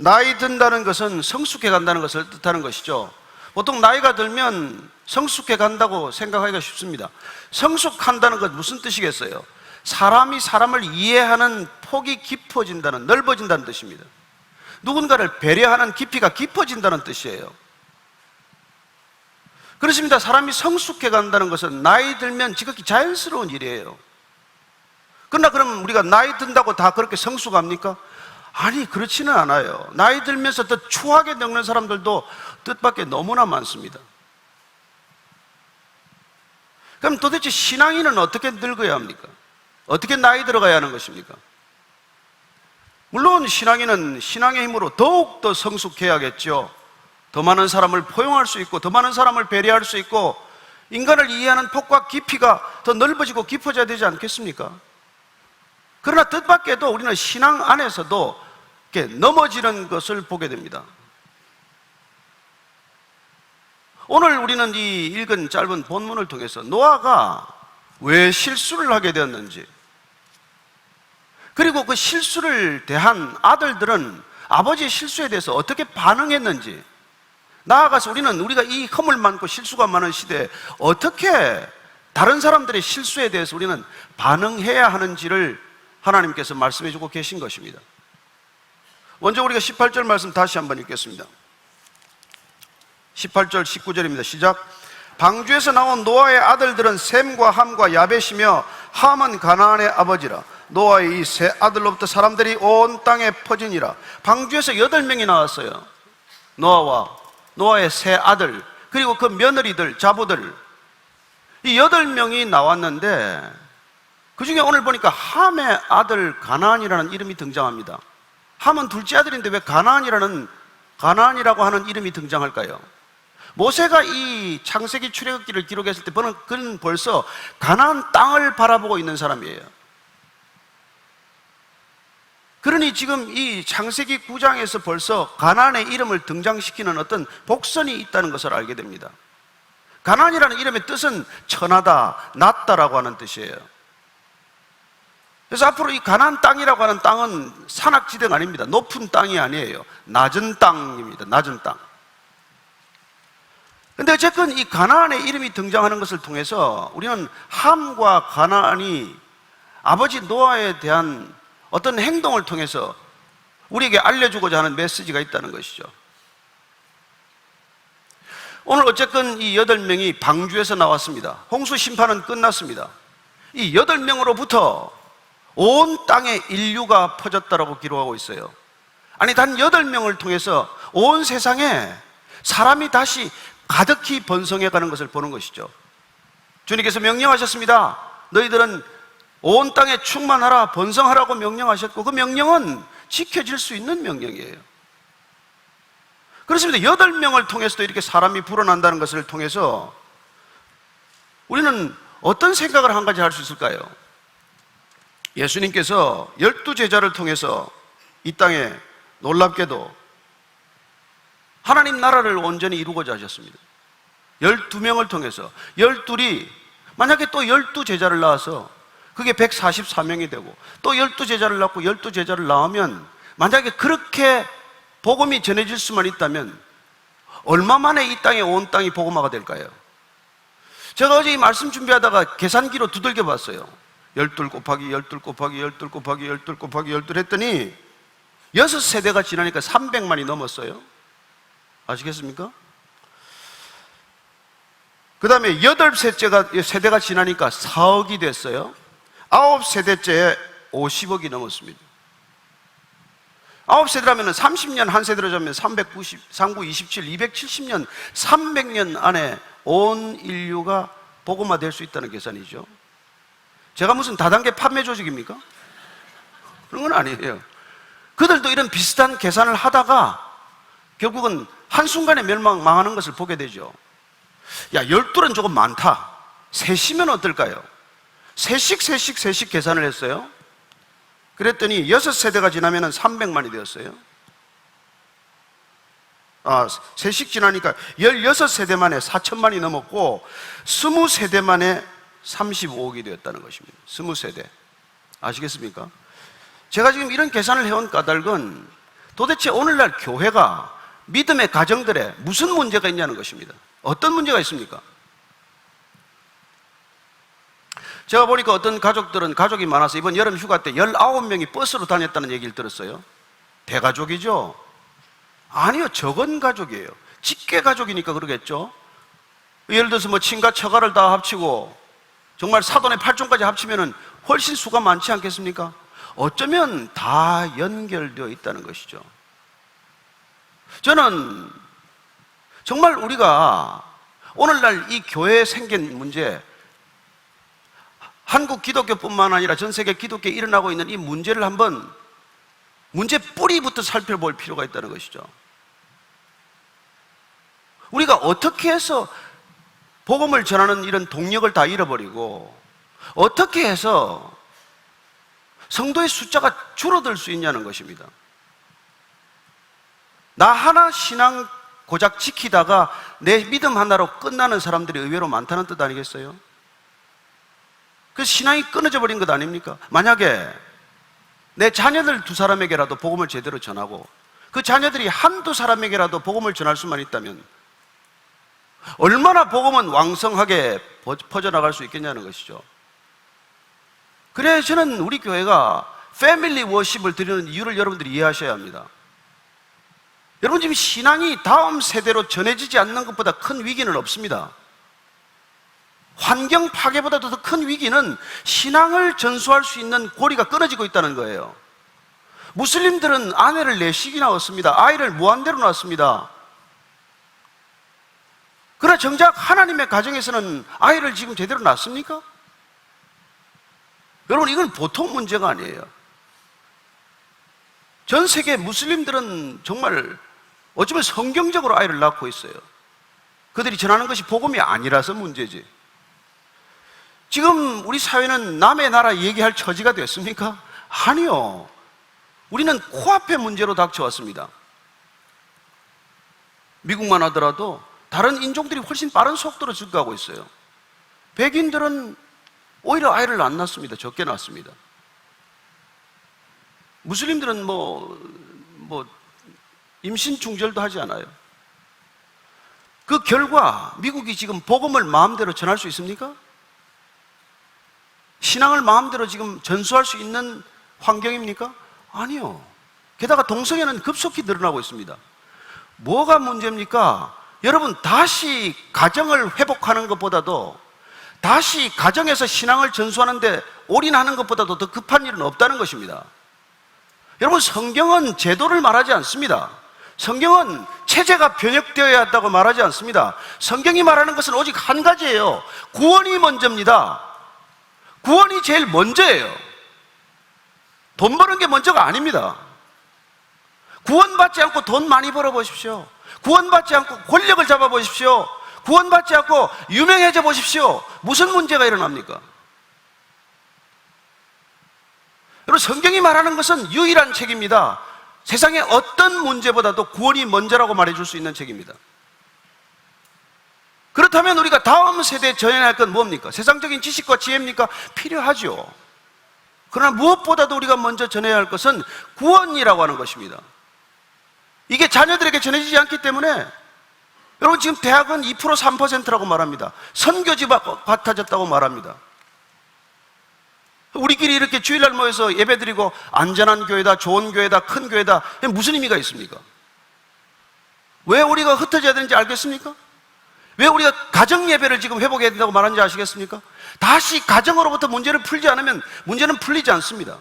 나이 든다는 것은 성숙해 간다는 것을 뜻하는 것이죠. 보통 나이가 들면 성숙해 간다고 생각하기가 쉽습니다. 성숙한다는 것 무슨 뜻이겠어요? 사람이 사람을 이해하는 폭이 깊어진다는, 넓어진다는 뜻입니다. 누군가를 배려하는 깊이가 깊어진다는 뜻이에요. 그렇습니다. 사람이 성숙해 간다는 것은 나이 들면 지극히 자연스러운 일이에요. 그러나 그럼 우리가 나이 든다고 다 그렇게 성숙합니까? 아니, 그렇지는 않아요. 나이 들면서 더 추하게 늙는 사람들도 뜻밖의 너무나 많습니다. 그럼 도대체 신앙인은 어떻게 늙어야 합니까? 어떻게 나이 들어가야 하는 것입니까? 물론 신앙인은 신앙의 힘으로 더욱더 성숙해야겠죠. 더 많은 사람을 포용할 수 있고, 더 많은 사람을 배려할 수 있고, 인간을 이해하는 폭과 깊이가 더 넓어지고 깊어져야 되지 않겠습니까? 그러나 뜻밖에도 우리는 신앙 안에서도 이렇게 넘어지는 것을 보게 됩니다. 오늘 우리는 이 읽은 짧은 본문을 통해서 노아가 왜 실수를 하게 되었는지, 그리고 그 실수를 대한 아들들은 아버지의 실수에 대해서 어떻게 반응했는지, 나아가서 우리가 이 허물 많고 실수가 많은 시대에 어떻게 다른 사람들의 실수에 대해서 우리는 반응해야 하는지를 하나님께서 말씀해 주고 계신 것입니다. 먼저 우리가 18절 말씀 다시 한번 읽겠습니다. 18절 19절입니다. 시작. 방주에서 나온 노아의 아들들은 셈과 함과 야벳이며, 함은 가나안의 아버지라. 노아의 이 세 아들로부터 사람들이 온 땅에 퍼지니라. 방주에서 8명이 나왔어요. 노아의 세 아들, 그리고 그 며느리들, 자부들, 이 8명이 나왔는데, 그 중에 오늘 보니까 함의 아들 가나안이라는 이름이 등장합니다. 함은 둘째 아들인데 왜 가나안이라고 하는 이름이 등장할까요? 모세가 이 창세기 출애굽기를 기록했을 때 그는 벌써 가나안 땅을 바라보고 있는 사람이에요. 그러니 지금 이 창세기 9장에서 벌써 가나안의 이름을 등장시키는 어떤 복선이 있다는 것을 알게 됩니다. 가나안이라는 이름의 뜻은 천하다, 낮다라고 하는 뜻이에요. 그래서 앞으로 이 가나안 땅이라고 하는 땅은 산악지대가 아닙니다. 높은 땅이 아니에요. 낮은 땅입니다. 낮은 땅. 근데 어쨌든 이 가나안의 이름이 등장하는 것을 통해서 우리는 함과 가나안이 아버지 노아에 대한 어떤 행동을 통해서 우리에게 알려주고자 하는 메시지가 있다는 것이죠. 오늘 어쨌든 이 8명이 방주에서 나왔습니다. 홍수 심판은 끝났습니다. 이 8명으로부터 온 땅에 인류가 퍼졌다라고 기록하고 있어요. 아니, 단 8명을 통해서 온 세상에 사람이 다시 가득히 번성해가는 것을 보는 것이죠. 주님께서 명령하셨습니다. 너희들은 온 땅에 충만하라, 번성하라고 명령하셨고, 그 명령은 지켜질 수 있는 명령이에요. 그렇습니다. 8명을 통해서도 이렇게 사람이 불어난다는 것을 통해서 우리는 어떤 생각을 한 가지 할 수 있을까요? 예수님께서 12제자를 통해서 이 땅에 놀랍게도 하나님 나라를 온전히 이루고자 하셨습니다. 12명을 통해서 12이 만약에 또 12제자를 낳아서 그게 144명이 되고, 또 12제자를 낳고 12제자를 낳으면, 만약에 그렇게 복음이 전해질 수만 있다면 얼마 만에 이 땅에 온 땅이 복음화가 될까요? 제가 어제 이 말씀 준비하다가 계산기로 두들겨 봤어요. 12 곱하기 12 곱하기 12 곱하기 12 곱하기 12 했더니 6세대가 지나니까 300만이 넘었어요. 아시겠습니까? 그 다음에 8세대가 지나니까 4억이 됐어요. 9세대째에 50억이 넘었습니다. 9세대라면 30년 한 세대로 잡으면 390, 39, 27, 270년, 300년 안에 온 인류가 복음화 될 수 있다는 계산이죠. 제가 무슨 다단계 판매 조직입니까? 그런 건 아니에요. 그들도 이런 비슷한 계산을 하다가 결국은 한순간에 망하는 것을 보게 되죠. 야, 12는 조금 많다. 셋이면 어떨까요? 셋씩 계산을 했어요. 그랬더니 6세대가 지나면 300만이 되었어요. 셋씩 지나니까 16세대 만에 4천만이 넘었고, 20세대 만에 35억이 되었다는 것입니다. 20세대. 아시겠습니까? 제가 지금 이런 계산을 해온 까닭은 도대체 오늘날 교회가 믿음의 가정들에 무슨 문제가 있냐는 것입니다. 어떤 문제가 있습니까? 제가 보니까 어떤 가족들은 가족이 많아서 이번 여름 휴가 때 19명이 버스로 다녔다는 얘기를 들었어요. 대가족이죠? 아니요, 적은 가족이에요. 직계 가족이니까 그러겠죠? 예를 들어서 뭐 친가 처가를 다 합치고 정말 사돈의 팔촌까지 합치면은 훨씬 수가 많지 않겠습니까? 어쩌면 다 연결되어 있다는 것이죠. 저는 정말 우리가 오늘날 이 교회에 생긴 문제, 한국 기독교뿐만 아니라 전 세계 기독교에 일어나고 있는 이 문제를 한번 문제 뿌리부터 살펴볼 필요가 있다는 것이죠. 우리가 어떻게 해서 복음을 전하는 이런 동력을 다 잃어버리고 어떻게 해서 성도의 숫자가 줄어들 수 있냐는 것입니다. 나 하나 신앙 고작 지키다가 내 믿음 하나로 끝나는 사람들이 의외로 많다는 뜻 아니겠어요? 그 신앙이 끊어져 버린 것 아닙니까? 만약에 내 자녀들 2사람에게라도 복음을 제대로 전하고 그 자녀들이 한두 사람에게라도 복음을 전할 수만 있다면 얼마나 복음은 왕성하게 퍼져나갈 수 있겠냐는 것이죠. 그래야 저는 우리 교회가 패밀리 워십을 드리는 이유를 여러분들이 이해하셔야 합니다. 여러분 지금 신앙이 다음 세대로 전해지지 않는 것보다 큰 위기는 없습니다. 환경 파괴보다도 더 큰 위기는 신앙을 전수할 수 있는 고리가 끊어지고 있다는 거예요. 무슬림들은 아내를 4씩이나 얻습니다. 아이를 무한대로 낳습니다. 그러나 정작 하나님의 가정에서는 아이를 지금 제대로 낳습니까? 여러분 이건 보통 문제가 아니에요. 전 세계 무슬림들은 정말 어쩌면 성경적으로 아이를 낳고 있어요. 그들이 전하는 것이 복음이 아니라서 문제지. 지금 우리 사회는 남의 나라 얘기할 처지가 됐습니까? 아니요. 우리는 코앞의 문제로 닥쳐왔습니다. 미국만 하더라도 다른 인종들이 훨씬 빠른 속도로 증가하고 있어요. 백인들은 오히려 아이를 안 낳습니다. 적게 낳습니다. 무슬림들은 임신 중절도 하지 않아요. 그 결과 미국이 지금 복음을 마음대로 전할 수 있습니까? 신앙을 마음대로 지금 전수할 수 있는 환경입니까? 아니요. 게다가 동성애는 급속히 늘어나고 있습니다. 뭐가 문제입니까? 여러분 다시 가정을 회복하는 것보다도 다시 가정에서 신앙을 전수하는데 올인하는 것보다도 더 급한 일은 없다는 것입니다. 여러분 성경은 제도를 말하지 않습니다. 성경은 체제가 변혁되어야 한다고 말하지 않습니다. 성경이 말하는 것은 오직 한 가지예요. 구원이 먼저입니다. 구원이 제일 먼저예요. 돈 버는 게 먼저가 아닙니다. 구원받지 않고 돈 많이 벌어보십시오. 구원받지 않고 권력을 잡아보십시오. 구원받지 않고 유명해져 보십시오. 무슨 문제가 일어납니까? 여러분 성경이 말하는 것은 유일한 책입니다. 세상의 어떤 문제보다도 구원이 먼저라고 말해줄 수 있는 책입니다. 그렇다면 우리가 다음 세대에 전해야 할 건 뭡니까? 세상적인 지식과 지혜입니까? 필요하죠. 그러나 무엇보다도 우리가 먼저 전해야 할 것은 구원이라고 하는 것입니다. 이게 자녀들에게 전해지지 않기 때문에 여러분 지금 대학은 2% 3%라고 말합니다. 선교지가 같아졌다고 말합니다. 우리끼리 이렇게 주일날 모여서 예배드리고 안전한 교회다, 좋은 교회다, 큰 교회다, 무슨 의미가 있습니까? 왜 우리가 흩어져야 되는지 알겠습니까? 왜 우리가 가정 예배를 지금 회복해야 된다고 말하는지 아시겠습니까? 다시 가정으로부터 문제를 풀지 않으면 문제는 풀리지 않습니다.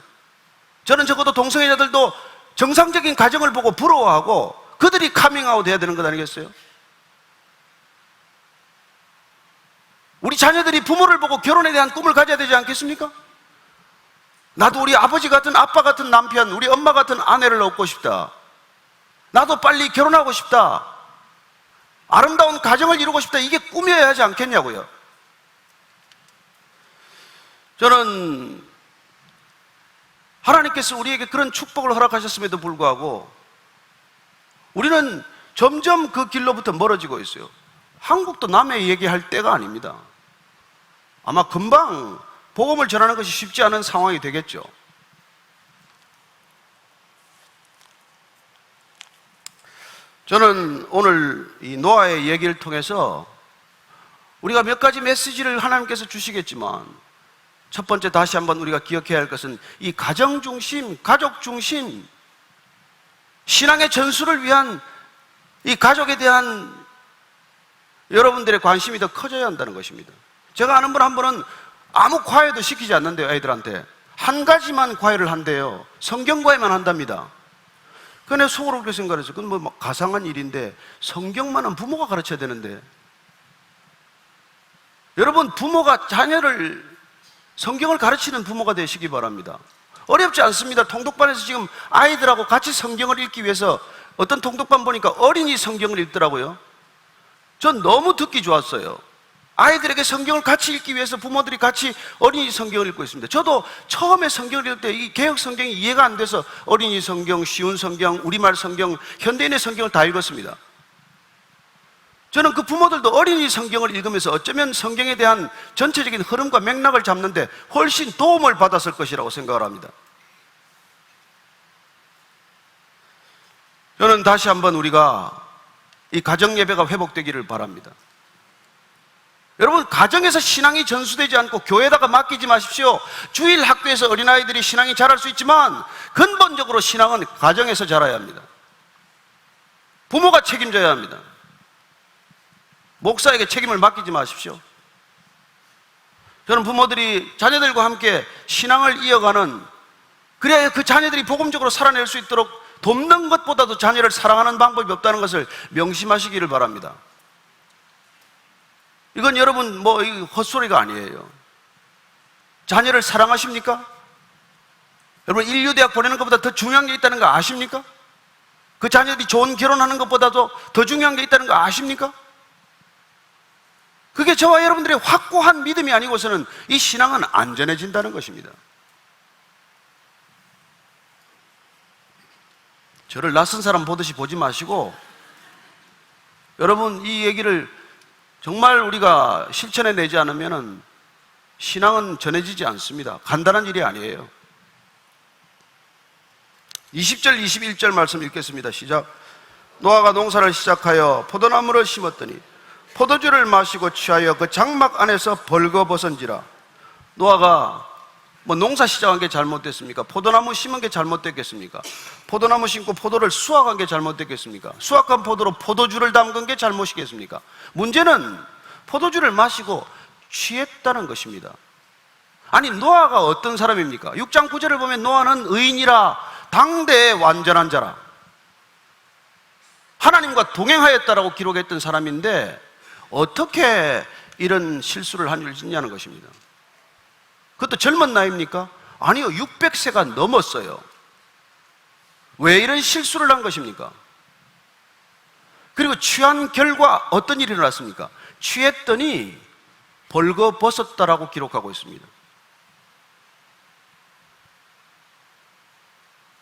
저는 적어도 동성애자들도 정상적인 가정을 보고 부러워하고 그들이 카밍아웃 해야 되는 것 아니겠어요? 우리 자녀들이 부모를 보고 결혼에 대한 꿈을 가져야 되지 않겠습니까? 나도 우리 아버지 같은, 아빠 같은 남편, 우리 엄마 같은 아내를 얻고 싶다. 나도 빨리 결혼하고 싶다. 아름다운 가정을 이루고 싶다. 이게 꿈이어야 하지 않겠냐고요. 저는 하나님께서 우리에게 그런 축복을 허락하셨음에도 불구하고 우리는 점점 그 길로부터 멀어지고 있어요. 한국도 남의 얘기할 때가 아닙니다. 아마 금방 복음을 전하는 것이 쉽지 않은 상황이 되겠죠. 저는 오늘 이 노아의 얘기를 통해서 우리가 몇 가지 메시지를 하나님께서 주시겠지만 첫 번째 다시 한번 우리가 기억해야 할 것은 이 가정 중심, 가족 중심, 신앙의 전수를 위한 이 가족에 대한 여러분들의 관심이 더 커져야 한다는 것입니다. 제가 아는 분 한 분은 아무 과외도 시키지 않는데요, 애들한테. 한 가지만 과외를 한대요. 성경 과외만 한답니다. 그런데 속으로 그렇게 생각했어요. 그건 뭐 가상한 일인데 성경만은 부모가 가르쳐야 되는데. 여러분, 부모가 자녀를 성경을 가르치는 부모가 되시기 바랍니다. 어렵지 않습니다. 통독반에서 지금 아이들하고 같이 성경을 읽기 위해서 어떤 통독반 보니까 어린이 성경을 읽더라고요. 전 너무 듣기 좋았어요. 아이들에게 성경을 같이 읽기 위해서 부모들이 같이 어린이 성경을 읽고 있습니다. 저도 처음에 성경을 읽을 때 이 개혁 성경이 이해가 안 돼서 어린이 성경, 쉬운 성경, 우리말 성경, 현대인의 성경을 다 읽었습니다. 저는 그 부모들도 어린이 성경을 읽으면서 어쩌면 성경에 대한 전체적인 흐름과 맥락을 잡는데 훨씬 도움을 받았을 것이라고 생각을 합니다. 저는 다시 한번 우리가 이 가정 예배가 회복되기를 바랍니다. 여러분, 가정에서 신앙이 전수되지 않고 교회에다가 맡기지 마십시오. 주일 학교에서 어린아이들이 신앙이 자랄 수 있지만 근본적으로 신앙은 가정에서 자라야 합니다. 부모가 책임져야 합니다. 목사에게 책임을 맡기지 마십시오. 저는 부모들이 자녀들과 함께 신앙을 이어가는, 그래야 그 자녀들이 복음적으로 살아낼 수 있도록 돕는 것보다도 자녀를 사랑하는 방법이 없다는 것을 명심하시기를 바랍니다. 이건 여러분 헛소리가 아니에요. 자녀를 사랑하십니까? 여러분, 인류대학 보내는 것보다 더 중요한 게 있다는 거 아십니까? 그 자녀들이 좋은 결혼하는 것보다도 더 중요한 게 있다는 거 아십니까? 그게 저와 여러분들의 확고한 믿음이 아니고서는 이 신앙은 안전해진다는 것입니다. 저를 낯선 사람 보듯이 보지 마시고, 여러분, 이 얘기를 정말 우리가 실천해 내지 않으면 신앙은 전해지지 않습니다. 간단한 일이 아니에요. 20절, 21절 말씀 읽겠습니다. 시작. 노아가 농사를 시작하여 포도나무를 심었더니 포도주를 마시고 취하여 그 장막 안에서 벌거벗은지라. 노아가 농사 시작한 게 잘못됐습니까? 포도나무 심은 게 잘못됐겠습니까? 포도나무 심고 포도를 수확한 게 잘못됐겠습니까? 수확한 포도로 포도주를 담근 게 잘못이겠습니까? 문제는 포도주를 마시고 취했다는 것입니다. 아니, 노아가 어떤 사람입니까? 6장 9절을 보면 노아는 의인이라 당대의 완전한 자라, 하나님과 동행하였다라고 기록했던 사람인데 어떻게 이런 실수를 한 줄 짓냐는 것입니다. 그것도 젊은 나이입니까? 아니요, 600세가 넘었어요. 왜 이런 실수를 한 것입니까? 그리고 취한 결과 어떤 일이 일어났습니까? 취했더니 벌거벗었다라고 기록하고 있습니다.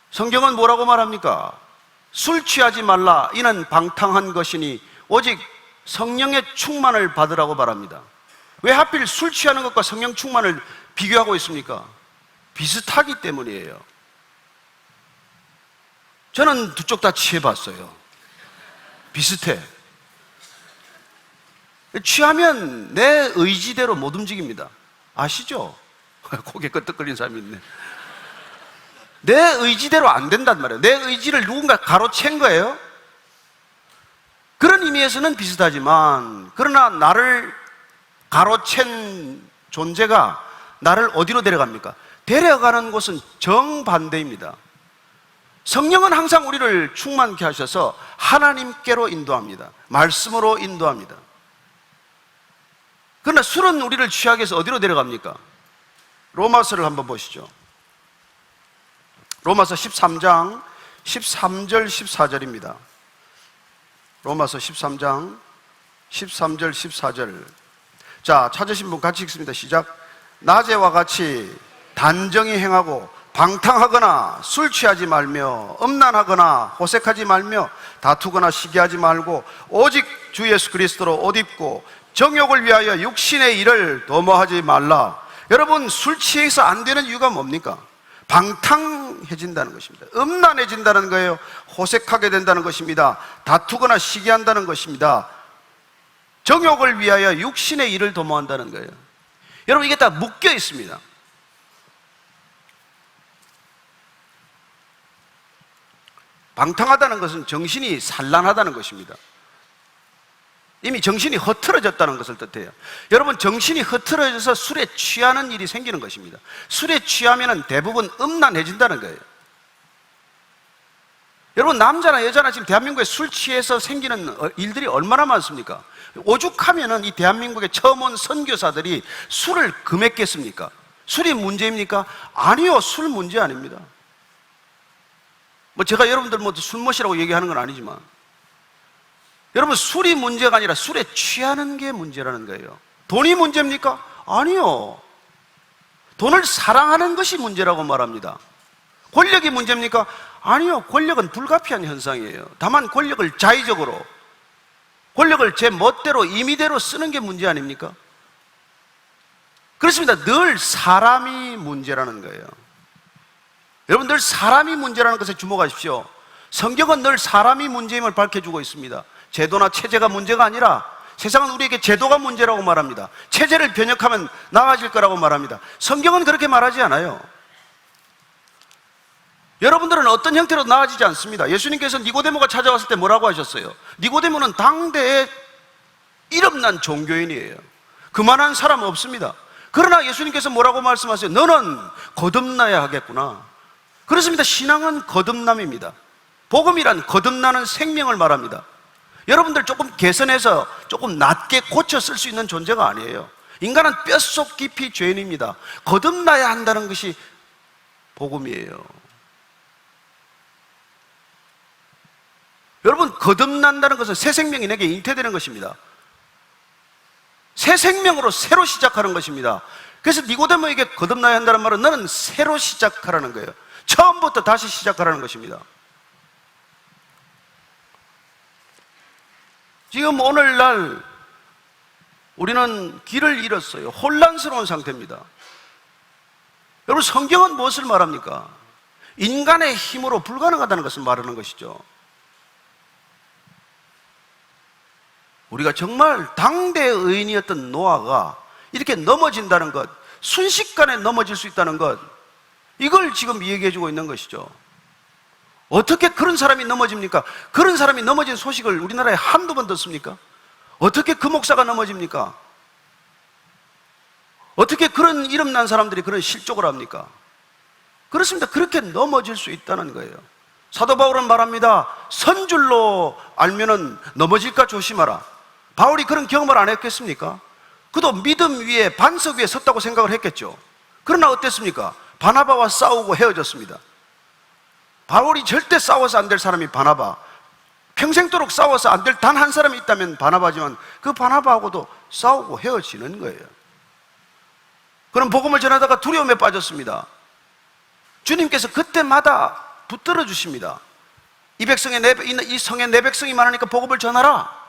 성경은 뭐라고 말합니까? 술 취하지 말라, 이는 방탕한 것이니 오직 성령의 충만을 받으라고 말합니다. 왜 하필 술 취하는 것과 성령 충만을 비교하고 있습니까? 비슷하기 때문이에요. 저는 두 쪽 다 취해봤어요. 비슷해. 취하면 내 의지대로 못 움직입니다. 아시죠? 고개 끄덕거리는 사람이 있네. 내 의지대로 안 된단 말이에요. 내 의지를 누군가 가로챈 거예요. 그런 의미에서는 비슷하지만, 그러나 나를 가로챈 존재가 나를 어디로 데려갑니까? 데려가는 곳은 정반대입니다. 성령은 항상 우리를 충만케 하셔서 하나님께로 인도합니다. 말씀으로 인도합니다. 그러나 술은 우리를 취하게 해서 어디로 데려갑니까? 로마서를 한번 보시죠. 로마서 13장 13절 14절입니다. 로마서 13장 13절 14절. 자, 찾으신 분 같이 읽습니다. 시작. 낮에와 같이 단정히 행하고 방탕하거나 술 취하지 말며 음란하거나 호색하지 말며 다투거나 시기하지 말고 오직 주 예수 그리스도로 옷 입고 정욕을 위하여 육신의 일을 도모하지 말라. 여러분, 술 취해서 안 되는 이유가 뭡니까? 방탕해 음란해진다는 것입니다. 음란해진다는 거예요. 호색하게 된다는 것입니다. 다투거나 시기한다는 것입니다. 정욕을 위하여 육신의 일을 도모한다는 거예요. 여러분, 이게 다 묶여 있습니다. 방탕하다는 것은 정신이 산란하다는 것입니다. 이미 정신이 흐트러졌다는 것을 뜻해요. 여러분, 정신이 흐트러져서 술에 취하는 일이 생기는 것입니다. 술에 취하면 대부분 음란해진다는 거예요. 여러분, 남자나 여자나 지금 대한민국에 술 취해서 생기는 일들이 얼마나 많습니까? 오죽하면은 이 대한민국에 처음 온 선교사들이 술을 금했겠습니까? 술이 문제입니까? 아니요, 술 문제 아닙니다. 제가 여러분들 술 멋이라고 얘기하는 건 아니지만, 여러분, 술이 문제가 아니라 술에 취하는 게 문제라는 거예요. 돈이 문제입니까? 아니요. 돈을 사랑하는 것이 문제라고 말합니다. 권력이 문제입니까? 아니요. 권력은 불가피한 현상이에요. 다만 권력을 자의적으로, 권력을 제 멋대로, 임의대로 쓰는 게 문제 아닙니까? 그렇습니다. 늘 사람이 문제라는 거예요. 여러분, 늘 사람이 문제라는 것에 주목하십시오. 성경은 늘 사람이 문제임을 밝혀주고 있습니다. 제도나 체제가 문제가 아니라 세상은 우리에게 제도가 문제라고 말합니다. 체제를 변혁하면 나아질 거라고 말합니다. 성경은 그렇게 말하지 않아요. 여러분들은 어떤 형태로 나아지지 않습니다. 예수님께서 니고데모가 찾아왔을 때 뭐라고 하셨어요? 니고데모는 당대의 이름난 종교인이에요. 그만한 사람 없습니다. 그러나 예수님께서 뭐라고 말씀하세요? 너는 거듭나야 하겠구나. 그렇습니다. 신앙은 거듭남입니다. 복음이란 거듭나는 생명을 말합니다. 여러분들 조금 개선해서 조금 낮게 고쳐 쓸 수 있는 존재가 아니에요. 인간은 뼛속 깊이 죄인입니다. 거듭나야 한다는 것이 복음이에요. 여러분, 거듭난다는 것은 새 생명이 내게 잉태되는 것입니다. 새 생명으로 새로 시작하는 것입니다. 그래서 니고데모에게 거듭나야 한다는 말은 너는 새로 시작하라는 거예요. 처음부터 다시 시작하라는 것입니다. 지금 오늘날 우리는 길을 잃었어요. 혼란스러운 상태입니다. 여러분, 성경은 무엇을 말합니까? 인간의 힘으로 불가능하다는 것을 말하는 것이죠. 우리가 정말 당대의 의인이었던 노아가 이렇게 넘어진다는 것, 순식간에 넘어질 수 있다는 것, 이걸 지금 얘기해주고 있는 것이죠. 어떻게 그런 사람이 넘어집니까? 그런 사람이 넘어진 소식을 우리나라에 한두 번 듣습니까? 어떻게 그 목사가 넘어집니까? 어떻게 그런 이름난 사람들이 그런 실족을 합니까? 그렇습니다. 그렇게 넘어질 수 있다는 거예요. 사도 바울은 말합니다. 선줄로 알면은 넘어질까 조심하라. 바울이 그런 경험을 안 했겠습니까? 그도 믿음 위에, 반석 위에 섰다고 생각을 했겠죠. 그러나 어땠습니까? 바나바와 싸우고 헤어졌습니다. 바울이 절대 싸워서 안 될 사람이 바나바, 평생도록 싸워서 안 될 단 한 사람이 있다면 바나바지만 그 바나바하고도 싸우고 헤어지는 거예요. 그럼 복음을 전하다가 두려움에 빠졌습니다. 주님께서 그때마다 붙들어 주십니다. 이 성에 내 백성이 많으니까 복음을 전하라.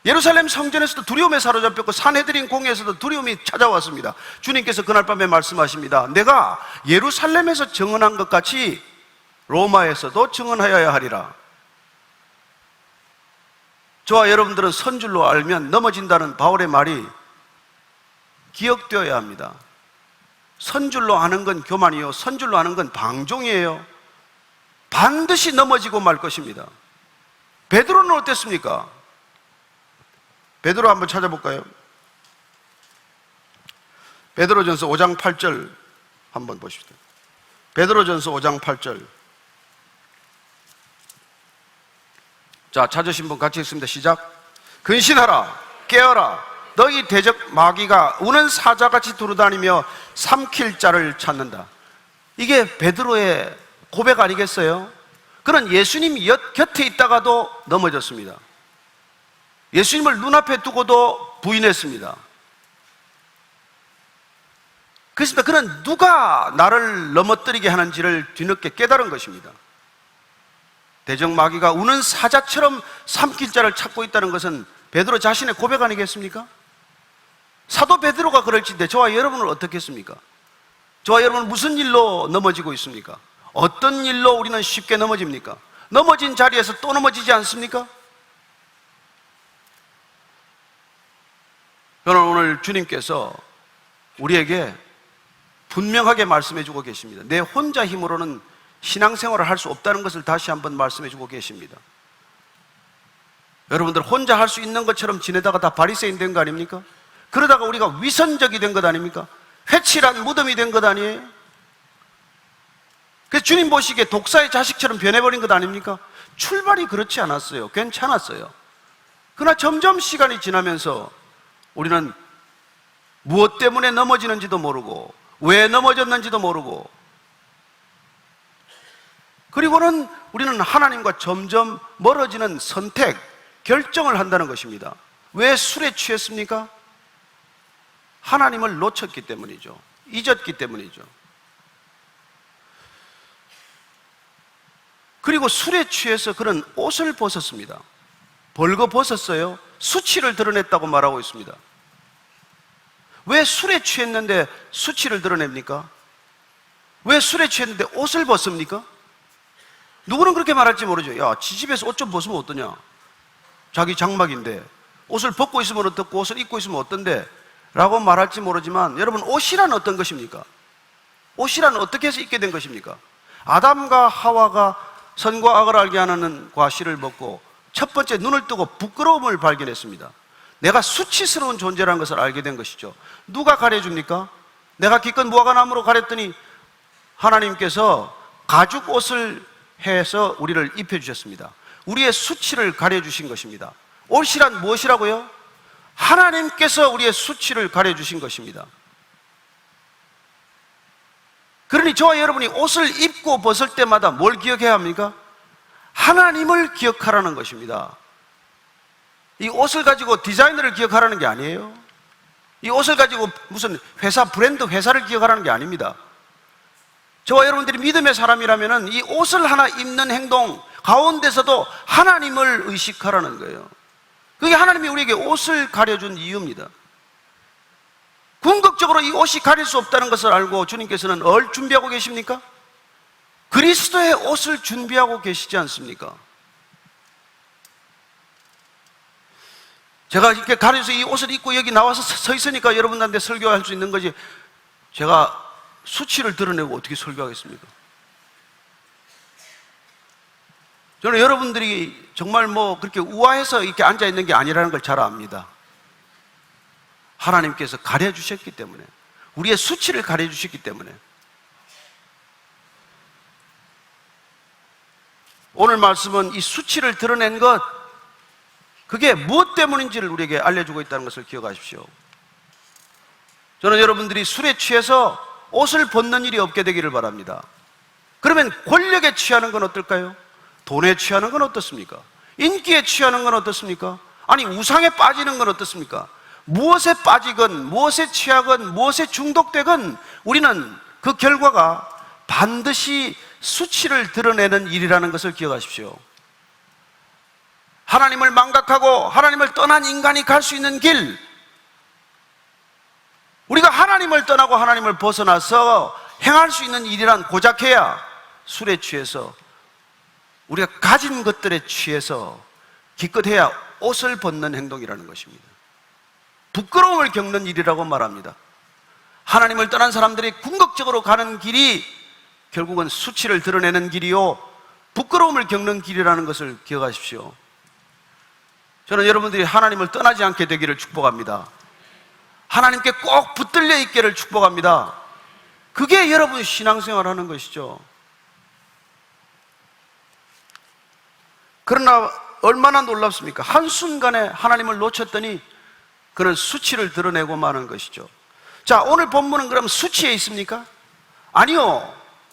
예루살렘 성전에서도 두려움에 사로잡혔고 산헤드린 공회에서도 두려움이 찾아왔습니다. 주님께서 그날 밤에 말씀하십니다. 내가 예루살렘에서 증언한 것 같이 로마에서도 증언하여야 하리라. 저와 여러분들은 선줄로 알면 넘어진다는 바울의 말이 기억되어야 합니다. 선줄로 아는 건 교만이요, 선줄로 아는 건 방종이에요. 반드시 넘어지고 말 것입니다. 베드로는 어땠습니까? 베드로 한번 찾아볼까요? 베드로전서 5장 8절 한번 보십시오. 베드로전서 5장 8절. 자, 찾으신 분 같이 읽습니다. 시작. 근신하라, 깨어라. 너희 대적 마귀가 우는 사자같이 두루다니며 삼킬 자를 찾는다. 이게 베드로의 고백 아니겠어요? 그는 예수님이 곁에 있다가도 넘어졌습니다. 예수님을 눈앞에 두고도 부인했습니다. 그렇습니다. 그는 누가 나를 넘어뜨리게 하는지를 뒤늦게 깨달은 것입니다. 대적 마귀가 우는 사자처럼 삼킬 자를 찾고 있다는 것은 베드로 자신의 고백 아니겠습니까? 사도 베드로가 그럴진데 저와 여러분은 어떻겠습니까? 저와 여러분 무슨 일로 넘어지고 있습니까? 어떤 일로 우리는 쉽게 넘어집니까? 넘어진 자리에서 또 넘어지지 않습니까? 저는 오늘 주님께서 우리에게 분명하게 말씀해 주고 계십니다. 내 혼자 힘으로는 신앙생활을 할 수 없다는 것을 다시 한번 말씀해 주고 계십니다. 여러분들 혼자 할 수 있는 것처럼 지내다가 다 바리새인 된 거 아닙니까? 그러다가 우리가 위선적이 된 것 아닙니까? 회칠한 무덤이 된 것 아니에요? 그래서 주님 보시기에 독사의 자식처럼 변해버린 것 아닙니까? 출발이 그렇지 않았어요. 괜찮았어요. 그러나 점점 시간이 지나면서 우리는 무엇 때문에 넘어지는지도 모르고 왜 넘어졌는지도 모르고, 그리고는 우리는 하나님과 점점 멀어지는 선택, 결정을 한다는 것입니다. 왜 술에 취했습니까? 하나님을 놓쳤기 때문이죠. 잊었기 때문이죠. 그리고 술에 취해서 그는 옷을 벗었습니다. 벌거 벗었어요. 수치를 드러냈다고 말하고 있습니다. 왜 술에 취했는데 수치를 드러냅니까? 왜 술에 취했는데 옷을 벗습니까? 누구는 그렇게 말할지 모르죠. 야, 지집에서 옷 좀 벗으면 어떠냐? 자기 장막인데 옷을 벗고 있으면 어떻고 옷을 입고 있으면 어떤데? 라고 말할지 모르지만, 여러분, 옷이란 어떤 것입니까? 옷이란 어떻게 해서 입게 된 것입니까? 아담과 하와가 선과 악을 알게 하는 과실을 먹고 첫 번째 눈을 뜨고 부끄러움을 발견했습니다. 내가 수치스러운 존재라는 것을 알게 된 것이죠. 누가 가려줍니까? 내가 기껏 무화과나무로 가렸더니 하나님께서 가죽 옷을 해서 우리를 입혀주셨습니다. 우리의 수치를 가려주신 것입니다. 옷이란 무엇이라고요? 하나님께서 우리의 수치를 가려주신 것입니다. 그러니 저와 여러분이 옷을 입고 벗을 때마다 뭘 기억해야 합니까? 하나님을 기억하라는 것입니다. 이 옷을 가지고 디자이너를 기억하라는 게 아니에요. 이 옷을 가지고 무슨 회사, 브랜드 회사를 기억하라는 게 아닙니다. 저와 여러분들이 믿음의 사람이라면 이 옷을 하나 입는 행동 가운데서도 하나님을 의식하라는 거예요. 그게 하나님이 우리에게 옷을 가려준 이유입니다. 궁극적으로 이 옷이 가릴 수 없다는 것을 알고 주님께서는 뭘 준비하고 계십니까? 그리스도의 옷을 준비하고 계시지 않습니까? 제가 이렇게 가려서 이 옷을 입고 여기 나와서 서 있으니까 여러분들한테 설교할 수 있는 거지, 제가 수치를 드러내고 어떻게 설교하겠습니까? 저는 여러분들이 정말 그렇게 우아해서 이렇게 앉아있는 게 아니라는 걸 잘 압니다. 하나님께서 가려주셨기 때문에, 우리의 수치를 가려주셨기 때문에. 오늘 말씀은 이 수치를 드러낸 것, 그게 무엇 때문인지를 우리에게 알려주고 있다는 것을 기억하십시오. 저는 여러분들이 술에 취해서 옷을 벗는 일이 없게 되기를 바랍니다. 그러면 권력에 취하는 건 어떨까요? 돈에 취하는 건 어떻습니까? 인기에 취하는 건 어떻습니까? 아니, 우상에 빠지는 건 어떻습니까? 무엇에 빠지건 무엇에 취하건 무엇에 중독되건 우리는 그 결과가 반드시 수치를 드러내는 일이라는 것을 기억하십시오. 하나님을 망각하고 하나님을 떠난 인간이 갈 수 있는 길, 우리가 하나님을 떠나고 하나님을 벗어나서 행할 수 있는 일이란 고작해야 술에 취해서, 우리가 가진 것들에 취해서 기껏해야 옷을 벗는 행동이라는 것입니다. 부끄러움을 겪는 일이라고 말합니다. 하나님을 떠난 사람들이 궁극적으로 가는 길이 결국은 수치를 드러내는 길이요, 부끄러움을 겪는 길이라는 것을 기억하십시오. 저는 여러분들이 하나님을 떠나지 않게 되기를 축복합니다. 하나님께 꼭 붙들려 있기를 축복합니다. 그게 여러분 신앙생활 하는 것이죠. 그러나 얼마나 놀랍습니까? 한순간에 하나님을 놓쳤더니 그는 수치를 드러내고 마는 것이죠. 자, 오늘 본문은 그럼 수치에 있습니까? 아니요.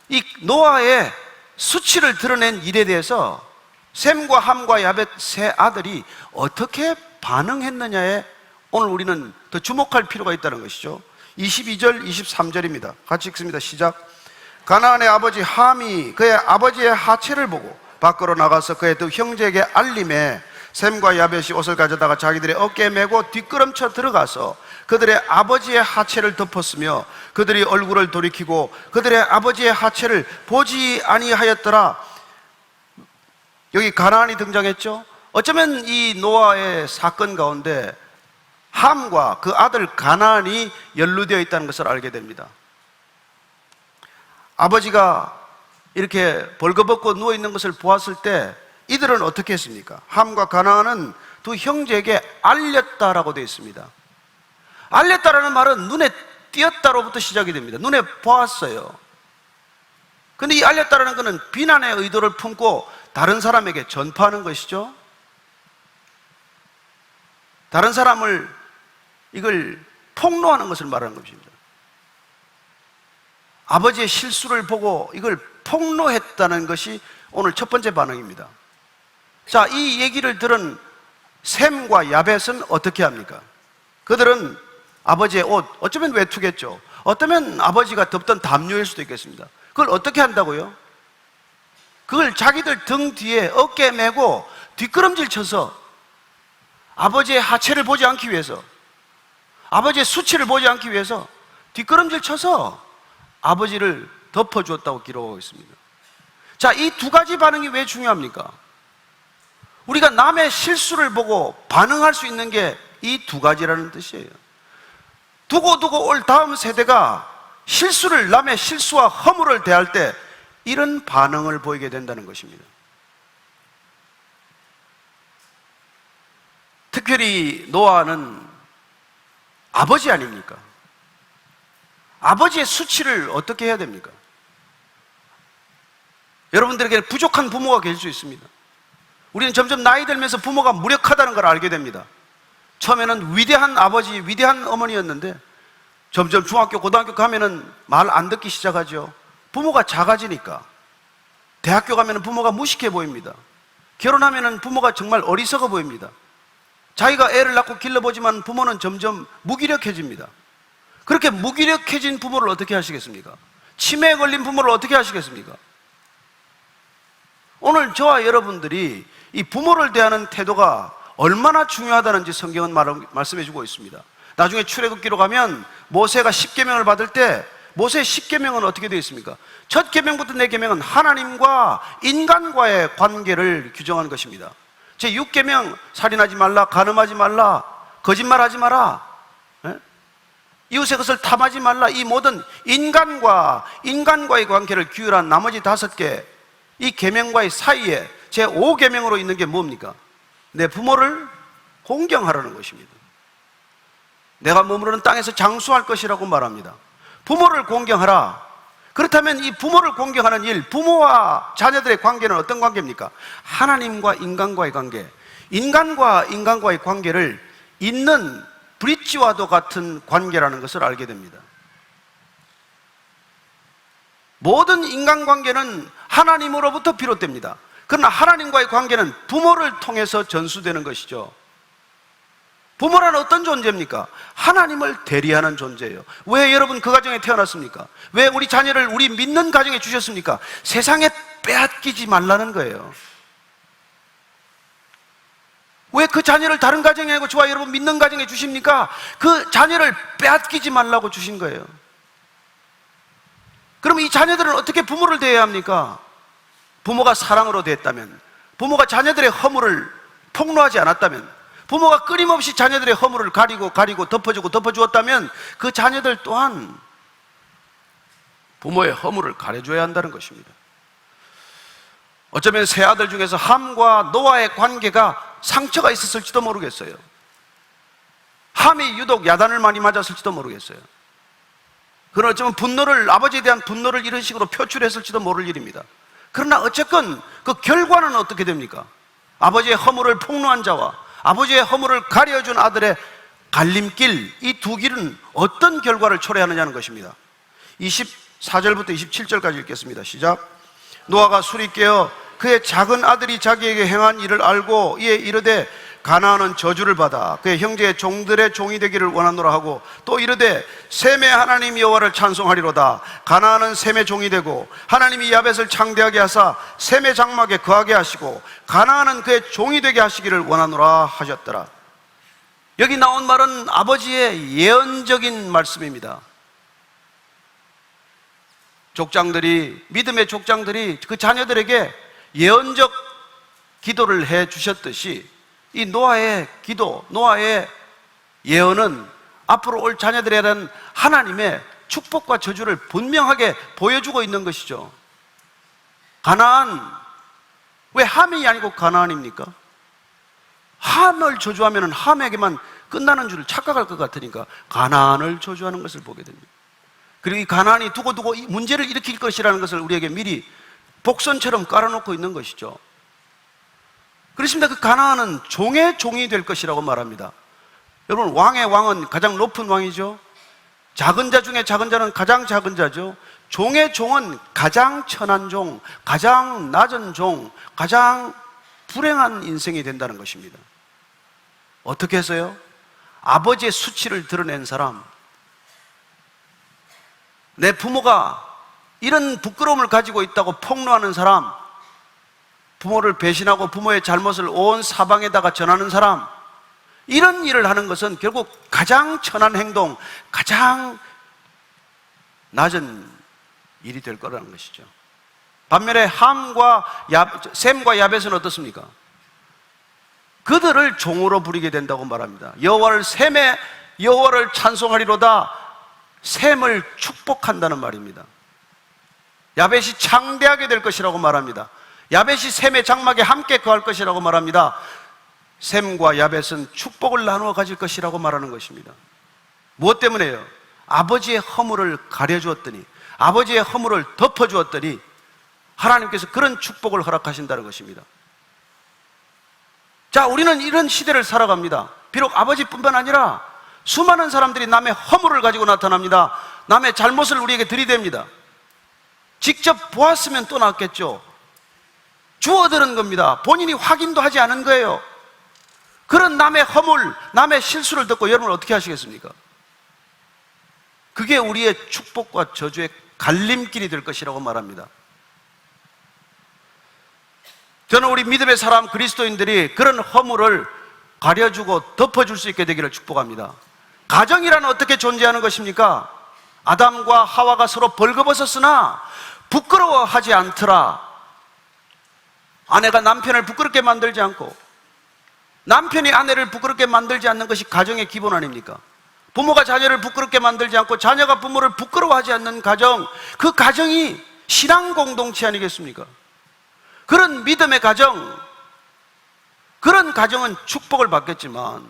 이 노아의 수치를 드러낸 일에 대해서 셈과 함과 야벳 세 아들이 어떻게 반응했느냐에 오늘 우리는 더 주목할 필요가 있다는 것이죠. 22절, 23절입니다. 같이 읽습니다. 시작. 가나안의 아버지 함이 그의 아버지의 하체를 보고 밖으로 나가서 그의 두 형제에게 알림해 셈과 야벳이 옷을 가져다가 자기들의 어깨에 메고 뒷걸음쳐 들어가서 그들의 아버지의 하체를 덮었으며 그들이 얼굴을 돌이키고 그들의 아버지의 하체를 보지 아니하였더라. 여기 가나안이 등장했죠. 어쩌면 이 노아의 사건 가운데 함과 그 아들 가나안이 연루되어 있다는 것을 알게 됩니다. 아버지가 이렇게 벌거벗고 누워있는 것을 보았을 때 이들은 어떻게 했습니까? 함과 가나안은 두 형제에게 알렸다라고 되어 있습니다. 알렸다라는 말은 눈에 띄었다로부터 시작이 됩니다. 눈에 보았어요. 근데 이 알렸다라는 것은 비난의 의도를 품고 다른 사람에게 전파하는 것이죠. 다른 사람을 이걸 폭로하는 것을 말하는 것입니다. 아버지의 실수를 보고 이걸 폭로했다는 것이 오늘 첫 번째 반응입니다. 자, 이 얘기를 들은 셈과 야벳은 어떻게 합니까? 그들은 아버지의 옷, 어쩌면 외투겠죠. 어쩌면 아버지가 덮던 담요일 수도 있겠습니다. 그걸 어떻게 한다고요? 그걸 자기들 등 뒤에 어깨에 메고 뒷걸음질 쳐서 아버지의 하체를 보지 않기 위해서, 아버지의 수치를 보지 않기 위해서 뒷걸음질 쳐서 아버지를 덮어주었다고 기록하고 있습니다. 자, 이 두 가지 반응이 왜 중요합니까? 우리가 남의 실수를 보고 반응할 수 있는 게 이 두 가지라는 뜻이에요. 두고 올 다음 세대가 실수를, 남의 실수와 허물을 대할 때 이런 반응을 보이게 된다는 것입니다. 특별히 노아는 아버지 아닙니까? 아버지의 수치를 어떻게 해야 됩니까? 여러분들에게 부족한 부모가 계실 수 있습니다. 우리는 점점 나이 들면서 부모가 무력하다는 걸 알게 됩니다. 처음에는 위대한 아버지, 위대한 어머니였는데 점점 중학교, 고등학교 가면은 말 안 듣기 시작하죠. 부모가 작아지니까. 대학교 가면은 부모가 무식해 보입니다. 결혼하면은 부모가 정말 어리석어 보입니다. 자기가 애를 낳고 길러보지만 부모는 점점 무기력해집니다. 그렇게 무기력해진 부모를 어떻게 하시겠습니까? 치매에 걸린 부모를 어떻게 하시겠습니까? 오늘 저와 여러분들이 이 부모를 대하는 태도가 얼마나 중요하다는지 성경은 말씀해 주고 있습니다. 나중에 출애굽기로 가면 모세가 10계명을 받을 때 모세의 10계명은 어떻게 되어 있습니까? 첫 계명부터 네 계명은 하나님과 인간과의 관계를 규정하는 것입니다. 제 6계명 살인하지 말라, 간음하지 말라, 거짓말하지 마라, 이웃의 것을 탐하지 말라, 이 모든 인간과의 관계를 규율한 나머지 5개, 이 계명과의 사이에 제 5계명으로 있는 게 뭡니까? 내 부모를 공경하라는 것입니다. 내가 머무르는 땅에서 장수할 것이라고 말합니다. 부모를 공경하라. 그렇다면 이 부모를 공경하는 일, 부모와 자녀들의 관계는 어떤 관계입니까? 하나님과 인간과의 관계, 인간과 인간과의 관계를 잇는 브릿지와도 같은 관계라는 것을 알게 됩니다. 모든 인간관계는 하나님으로부터 비롯됩니다. 그러나 하나님과의 관계는 부모를 통해서 전수되는 것이죠. 부모란 어떤 존재입니까? 하나님을 대리하는 존재예요. 왜 여러분 그 가정에 태어났습니까? 왜 우리 자녀를 우리 믿는 가정에 주셨습니까? 세상에 빼앗기지 말라는 거예요. 왜 그 자녀를 다른 가정에 하고 저와 여러분 믿는 가정에 주십니까? 그 자녀를 빼앗기지 말라고 주신 거예요. 그럼 이 자녀들은 어떻게 부모를 대해야 합니까? 부모가 사랑으로 대했다면, 부모가 자녀들의 허물을 폭로하지 않았다면, 부모가 끊임없이 자녀들의 허물을 가리고 덮어주었다면 그 자녀들 또한 부모의 허물을 가려줘야 한다는 것입니다. 어쩌면 세 아들 중에서 함과 노아의 관계가 상처가 있었을지도 모르겠어요. 함이 유독 야단을 많이 맞았을지도 모르겠어요. 그러나 어쩌면 아버지에 대한 분노를 이런 식으로 표출했을지도 모를 일입니다. 그러나 어쨌건 그 결과는 어떻게 됩니까? 아버지의 허물을 폭로한 자와 아버지의 허물을 가려준 아들의 갈림길, 이 두 길은 어떤 결과를 초래하느냐는 것입니다. 24절부터 27절까지 읽겠습니다. 시작. 노아가 술이 깨어 그의 작은 아들이 자기에게 행한 일을 알고 이에 이르되 가나안은 저주를 받아 그의 형제의 종들의 종이 되기를 원하노라 하고, 또 이르되 셈의 하나님 여호와를 찬송하리로다. 가나안은 셈의 종이 되고 하나님이 야벳을 창대하게 하사 셈의 장막에 거하게 하시고 가나안은 그의 종이 되게 하시기를 원하노라 하셨더라. 여기 나온 말은 아버지의 예언적인 말씀입니다. 족장들이, 믿음의 족장들이 그 자녀들에게 예언적 기도를 해 주셨듯이 이 노아의 기도, 노아의 예언은 앞으로 올 자녀들에 대한 하나님의 축복과 저주를 분명하게 보여주고 있는 것이죠. 가나안, 왜 함이 아니고 가나안입니까? 함을 저주하면 함에게만 끝나는 줄 착각할 것 같으니까 가나안을 저주하는 것을 보게 됩니다. 그리고 이 가나안이 두고두고 이 문제를 일으킬 것이라는 것을 우리에게 미리 복선처럼 깔아놓고 있는 것이죠. 그렇습니다. 그 가나안은 종의 종이 될 것이라고 말합니다. 여러분, 왕의 왕은 가장 높은 왕이죠. 작은 자 중에 작은 자는 가장 작은 자죠. 종의 종은 가장 천한 종, 가장 낮은 종, 가장 불행한 인생이 된다는 것입니다. 어떻게 해서요? 아버지의 수치를 드러낸 사람, 내 부모가 이런 부끄러움을 가지고 있다고 폭로하는 사람, 부모를 배신하고 부모의 잘못을 온 사방에다가 전하는 사람, 이런 일을 하는 것은 결국 가장 천한 행동, 가장 낮은 일이 될 거라는 것이죠. 반면에 셈과 야벳은 어떻습니까? 그들을 종으로 부리게 된다고 말합니다. 여호와를 찬송하리로다. 셈을 축복한다는 말입니다. 야벳이 창대하게 될 것이라고 말합니다. 야벳이 셈의 장막에 함께 거할 것이라고 말합니다. 셈과 야벳은 축복을 나누어 가질 것이라고 말하는 것입니다. 무엇 때문에요? 아버지의 허물을 가려주었더니, 아버지의 허물을 덮어주었더니 하나님께서 그런 축복을 허락하신다는 것입니다. 자, 우리는 이런 시대를 살아갑니다. 비록 아버지뿐만 아니라 수많은 사람들이 남의 허물을 가지고 나타납니다. 남의 잘못을 우리에게 들이댑니다. 직접 보았으면 또 낫겠죠. 주워들은 겁니다. 본인이 확인도 하지 않은 거예요. 그런 남의 허물, 남의 실수를 듣고 여러분 어떻게 하시겠습니까? 그게 우리의 축복과 저주의 갈림길이 될 것이라고 말합니다. 저는 우리 믿음의 사람 그리스도인들이 그런 허물을 가려주고 덮어줄 수 있게 되기를 축복합니다. 가정이란 어떻게 존재하는 것입니까? 아담과 하와가 서로 벌거벗었으나 부끄러워하지 않더라. 아내가 남편을 부끄럽게 만들지 않고 남편이 아내를 부끄럽게 만들지 않는 것이 가정의 기본 아닙니까? 부모가 자녀를 부끄럽게 만들지 않고 자녀가 부모를 부끄러워하지 않는 가정, 그 가정이 신앙 공동체 아니겠습니까? 그런 믿음의 가정, 그런 가정은 축복을 받겠지만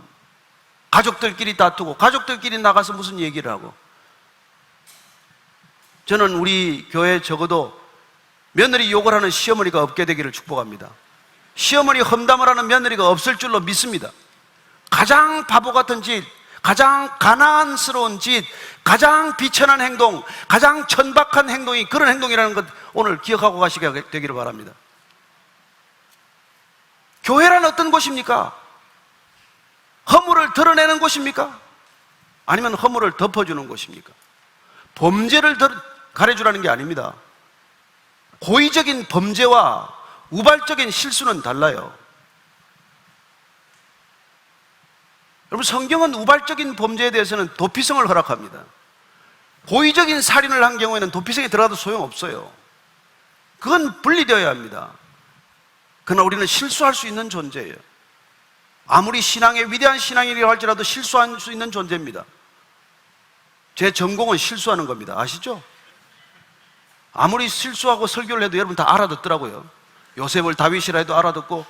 가족들끼리 다투고 가족들끼리 나가서 무슨 얘기를 하고, 저는 우리 교회에 적어도 며느리 욕을 하는 시어머니가 없게 되기를 축복합니다. 시어머니 험담을 하는 며느리가 없을 줄로 믿습니다. 가장 바보 같은 짓, 가장 가난스러운 짓, 가장 비천한 행동, 가장 천박한 행동이 그런 행동이라는 것 오늘 기억하고 가시게 되기를 바랍니다. 교회란 어떤 곳입니까? 허물을 드러내는 곳입니까? 아니면 허물을 덮어주는 곳입니까? 범죄를 가려주라는 게 아닙니다. 고의적인 범죄와 우발적인 실수는 달라요. 여러분, 성경은 우발적인 범죄에 대해서는 도피성을 허락합니다. 고의적인 살인을 한 경우에는 도피성에 들어가도 소용없어요. 그건 분리되어야 합니다. 그러나 우리는 실수할 수 있는 존재예요. 아무리 신앙의 위대한 신앙이라고 할지라도 실수할 수 있는 존재입니다. 제 전공은 실수하는 겁니다. 아시죠? 아무리 실수하고 설교를 해도 여러분 다 알아듣더라고요. 요셉을 다윗이라 해도 알아듣고,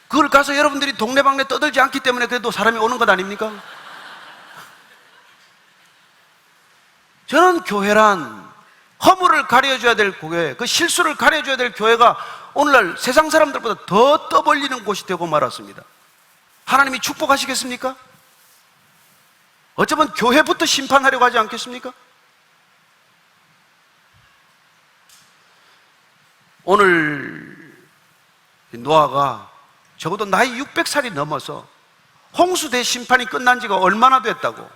그걸 가서 여러분들이 동네방네 떠들지 않기 때문에 그래도 사람이 오는 것 아닙니까? 저는 교회란 허물을 가려줘야 될 교회, 그 실수를 가려줘야 될 교회가 오늘날 세상 사람들보다 더 떠벌리는 곳이 되고 말았습니다. 하나님이 축복하시겠습니까? 어쩌면 교회부터 심판하려고 하지 않겠습니까? 오늘 노아가 적어도 나이 600살이 넘어서 홍수 대심판이 끝난 지가 얼마나 됐다고.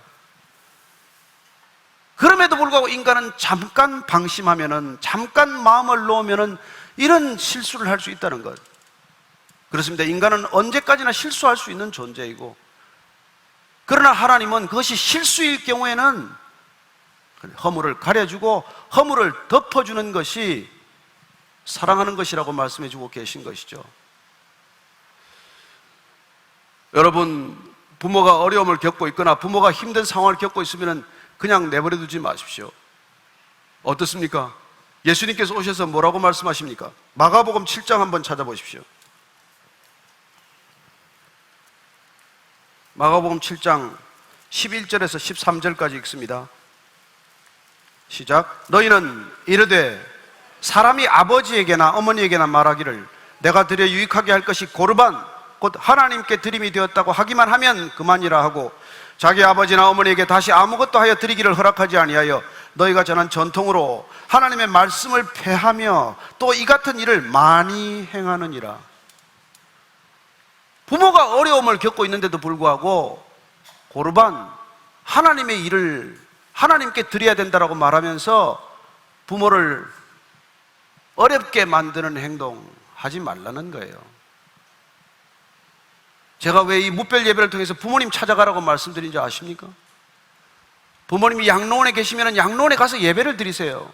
그럼에도 불구하고 인간은 잠깐 방심하면은, 잠깐 마음을 놓으면은 이런 실수를 할 수 있다는 것. 그렇습니다. 인간은 언제까지나 실수할 수 있는 존재이고, 그러나 하나님은 그것이 실수일 경우에는 허물을 가려주고 허물을 덮어주는 것이 사랑하는 것이라고 말씀해 주고 계신 것이죠. 여러분, 부모가 어려움을 겪고 있거나 부모가 힘든 상황을 겪고 있으면 그냥 내버려 두지 마십시오. 어떻습니까? 예수님께서 오셔서 뭐라고 말씀하십니까? 마가복음 7장 한번 찾아보십시오. 마가복음 7장 11절에서 13절까지 읽습니다. 시작. 너희는 이르되 사람이 아버지에게나 어머니에게나 말하기를 내가 드려 유익하게 할 것이 고르반 곧 하나님께 드림이 되었다고 하기만 하면 그만이라 하고, 자기 아버지나 어머니에게 다시 아무것도 하여 드리기를 허락하지 아니하여 너희가 전한 전통으로 하나님의 말씀을 폐하며 또 이 같은 일을 많이 행하느니라. 부모가 어려움을 겪고 있는데도 불구하고 고르반, 하나님의 일을 하나님께 드려야 된다라고 말하면서 부모를 어렵게 만드는 행동 하지 말라는 거예요. 제가 왜 이 무별 예배를 통해서 부모님 찾아가라고 말씀드린지 아십니까? 부모님이 양로원에 계시면 양로원에 가서 예배를 드리세요.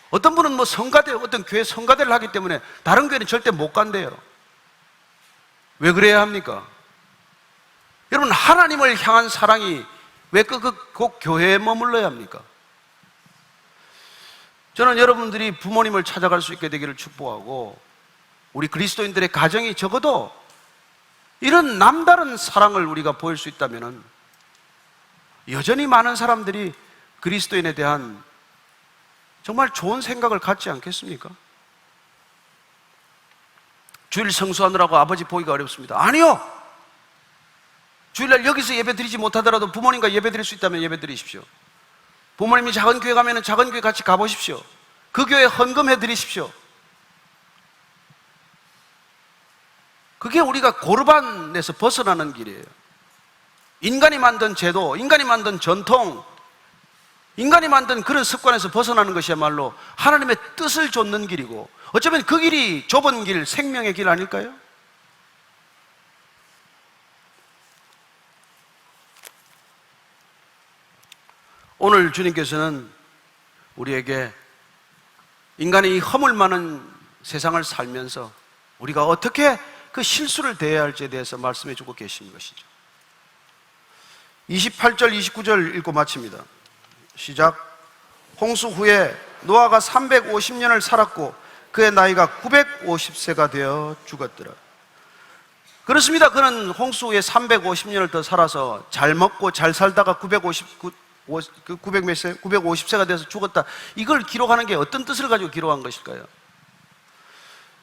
어떤 분은 뭐 성가대, 어떤 교회 성가대를 하기 때문에 다른 교회는 절대 못 간대요. 왜 그래야 합니까? 여러분, 하나님을 향한 사랑이 왜 꼭 교회에 머물러야 합니까? 저는 여러분들이 부모님을 찾아갈 수 있게 되기를 축복하고, 우리 그리스도인들의 가정이 적어도 이런 남다른 사랑을 우리가 보일 수 있다면 여전히 많은 사람들이 그리스도인에 대한 정말 좋은 생각을 갖지 않겠습니까? 주일 성수하느라고 아버지 보기가 어렵습니다. 아니요! 주일날 여기서 예배 드리지 못하더라도 부모님과 예배 드릴 수 있다면 예배 드리십시오. 부모님이 작은 교회 가면 작은 교회 같이 가보십시오. 그 교회에 헌금해 드리십시오. 그게 우리가 고르반에서 벗어나는 길이에요. 인간이 만든 제도, 인간이 만든 전통, 인간이 만든 그런 습관에서 벗어나는 것이야말로 하나님의 뜻을 좇는 길이고, 어쩌면 그 길이 좁은 길, 생명의 길 아닐까요? 오늘 주님께서는 우리에게 인간의 이 허물 많은 세상을 살면서 우리가 어떻게 그 실수를 대해야 할지에 대해서 말씀해 주고 계신 것이죠. 28절, 29절 읽고 마칩니다. 시작. 홍수 후에 노아가 350년을 살았고 그의 나이가 950세가 되어 죽었더라. 그렇습니다. 그는 홍수 후에 350년을 더 살아서 잘 먹고 잘 살다가 950세가 돼서 죽었다. 이걸 기록하는 게 어떤 뜻을 가지고 기록한 것일까요?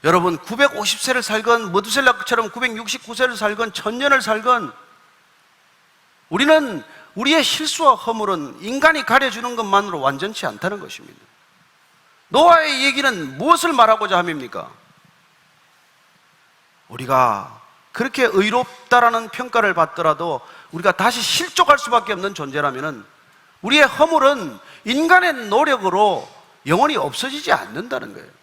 여러분, 950세를 살건 머두셀라처럼 969세를 살건 1000년을 살건 우리는 우리의 실수와 허물은 인간이 가려주는 것만으로 완전치 않다는 것입니다. 노아의 얘기는 무엇을 말하고자 함입니까? 우리가 그렇게 의롭다라는 평가를 받더라도 우리가 다시 실족할 수밖에 없는 존재라면 우리의 허물은 인간의 노력으로 영원히 없어지지 않는다는 거예요.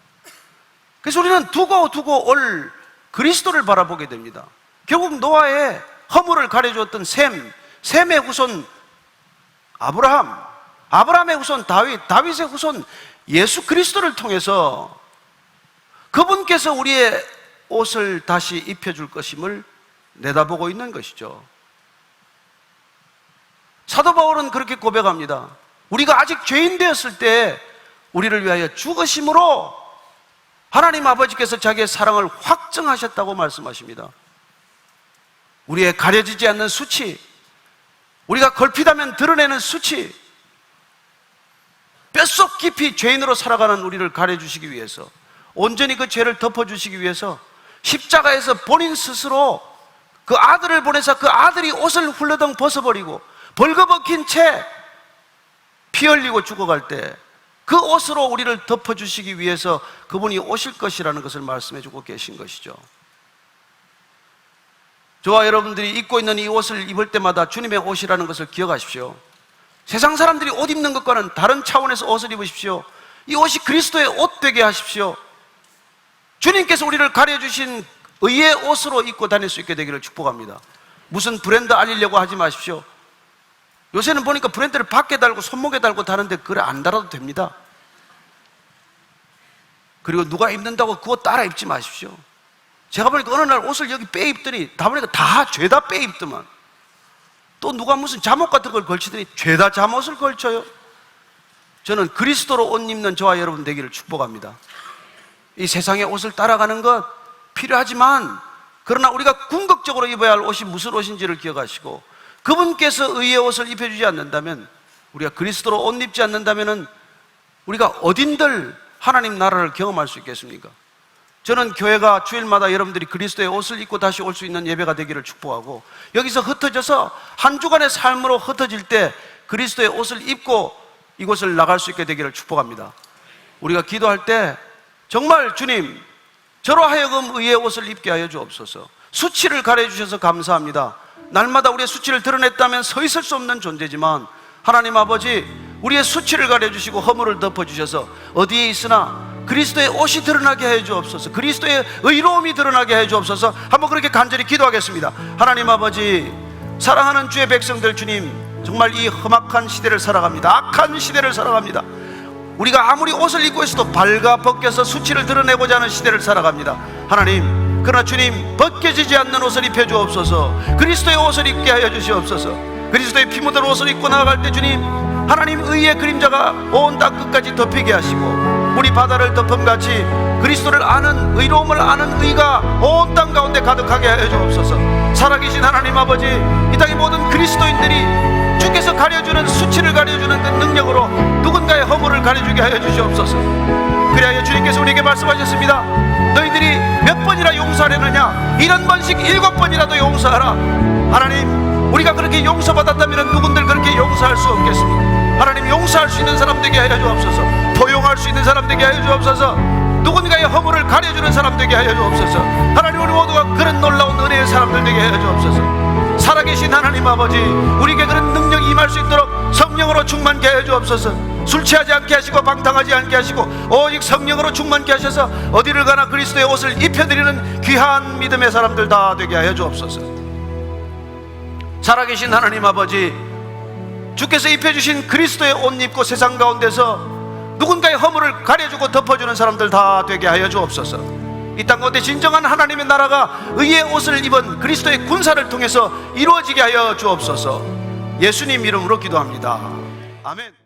그래서 우리는 두고 올 그리스도를 바라보게 됩니다. 결국 노아의 허물을 가려주었던 셈의 후손 아브라함, 아브라함의 후손 다윗, 다윗의 후손 예수 그리스도를 통해서 그분께서 우리의 옷을 다시 입혀줄 것임을 내다보고 있는 것이죠. 사도 바울은 그렇게 고백합니다. 우리가 아직 죄인 되었을 때 우리를 위하여 죽으심으로 하나님 아버지께서 자기의 사랑을 확증하셨다고 말씀하십니다. 우리의 가려지지 않는 수치, 우리가 걸핏하면 드러내는 수치, 뼛속 깊이 죄인으로 살아가는 우리를 가려주시기 위해서, 온전히 그 죄를 덮어주시기 위해서 십자가에서 본인 스스로 그 아들을 보내서 그 아들이 옷을 훌러덩 벗어버리고 벌거벗긴 채 피 흘리고 죽어갈 때 그 옷으로 우리를 덮어주시기 위해서 그분이 오실 것이라는 것을 말씀해 주고 계신 것이죠. 저와 여러분들이 입고 있는 이 옷을 입을 때마다 주님의 옷이라는 것을 기억하십시오. 세상 사람들이 옷 입는 것과는 다른 차원에서 옷을 입으십시오. 이 옷이 그리스도의 옷 되게 하십시오. 주님께서 우리를 가려주신 의의 옷으로 입고 다닐 수 있게 되기를 축복합니다. 무슨 브랜드 알리려고 하지 마십시오. 요새는 보니까 브랜드를 밖에 달고 손목에 달고 다는데 그래 안 달아도 됩니다. 그리고 누가 입는다고 그거 따라 입지 마십시오. 제가 보니까 어느 날 옷을 여기 빼 입더니 다 보니까 다 죄다 빼 입더만. 또 누가 무슨 잠옷 같은 걸 걸치더니 죄다 잠옷을 걸쳐요. 저는 그리스도로 옷 입는 저와 여러분 되기를 축복합니다. 이 세상의 옷을 따라가는 것 필요하지만, 그러나 우리가 궁극적으로 입어야 할 옷이 무슨 옷인지를 기억하시고, 그분께서 의의 옷을 입혀주지 않는다면, 우리가 그리스도로 옷 입지 않는다면 우리가 어딘들 하나님 나라를 경험할 수 있겠습니까? 저는 교회가 주일마다 여러분들이 그리스도의 옷을 입고 다시 올 수 있는 예배가 되기를 축복하고, 여기서 흩어져서 한 주간의 삶으로 흩어질 때 그리스도의 옷을 입고 이곳을 나갈 수 있게 되기를 축복합니다. 우리가 기도할 때 정말 주님, 저로 하여금 의의 옷을 입게 하여 주옵소서. 수치를 가려주셔서 감사합니다. 날마다 우리의 수치를 드러냈다면 서 있을 수 없는 존재지만, 하나님 아버지, 우리의 수치를 가려주시고 허물을 덮어주셔서 어디에 있으나 그리스도의 옷이 드러나게 하여 주옵소서. 그리스도의 의로움이 드러나게 하여 주옵소서. 한번 그렇게 간절히 기도하겠습니다. 하나님 아버지, 사랑하는 주의 백성들, 주님, 정말 이 험악한 시대를 살아갑니다. 악한 시대를 살아갑니다. 우리가 아무리 옷을 입고 있어도 발가 벗겨서 수치를 드러내고자 하는 시대를 살아갑니다. 하나님, 그러나 주님, 벗겨지지 않는 옷을 입혀 주옵소서. 그리스도의 옷을 입게 하여 주시옵소서. 그리스도의 피 묻은 옷을 입고 나아갈 때 주님, 하나님 의의 그림자가 온 땅 끝까지 덮이게 하시고, 물이 바다를 덮음같이 그리스도를 아는, 의로움을 아는 의가 온 땅 가운데 가득하게 하여 주옵소서. 살아계신 하나님 아버지, 이 땅의 모든 그리스도인들이 주께서 가려주는, 수치를 가려주는 그 능력으로 누군가의 허물을 가려주게 하여 주시옵소서. 그리하여 주님께서 우리에게 말씀하셨습니다. 너희들이 몇 번이나 용서하려느냐? 70번씩 7번이라도 용서하라. 하나님, 우리가 그렇게 용서받았다면 누군들 그렇게 용서할 수 없겠습니까? 하나님, 용서할 수 있는 사람 되게 하여 주옵소서. 포용할 수 있는 사람 되게 하여 주옵소서. 누군가의 허물을 가려주는 사람 되게 하여 주옵소서. 하나님, 우리 모두가 그런 놀라운 은혜의 사람들 되게 하여 주옵소서. 살아계신 하나님 아버지, 우리에게 그런 능력이 임할 수 있도록 성령으로 충만케 하여 주옵소서. 술 취하지 않게 하시고 방탕하지 않게 하시고 오직 성령으로 충만케 하셔서 어디를 가나 그리스도의 옷을 입혀드리는 귀한 믿음의 사람들 다 되게 하여 주옵소서. 살아계신 하나님 아버지, 주께서 입혀주신 그리스도의 옷 입고 세상 가운데서 누군가의 허물을 가려주고 덮어주는 사람들 다 되게 하여 주옵소서. 이 땅 가운데 진정한 하나님의 나라가 의의 옷을 입은 그리스도의 군사를 통해서 이루어지게 하여 주옵소서. 예수님 이름으로 기도합니다. 아멘.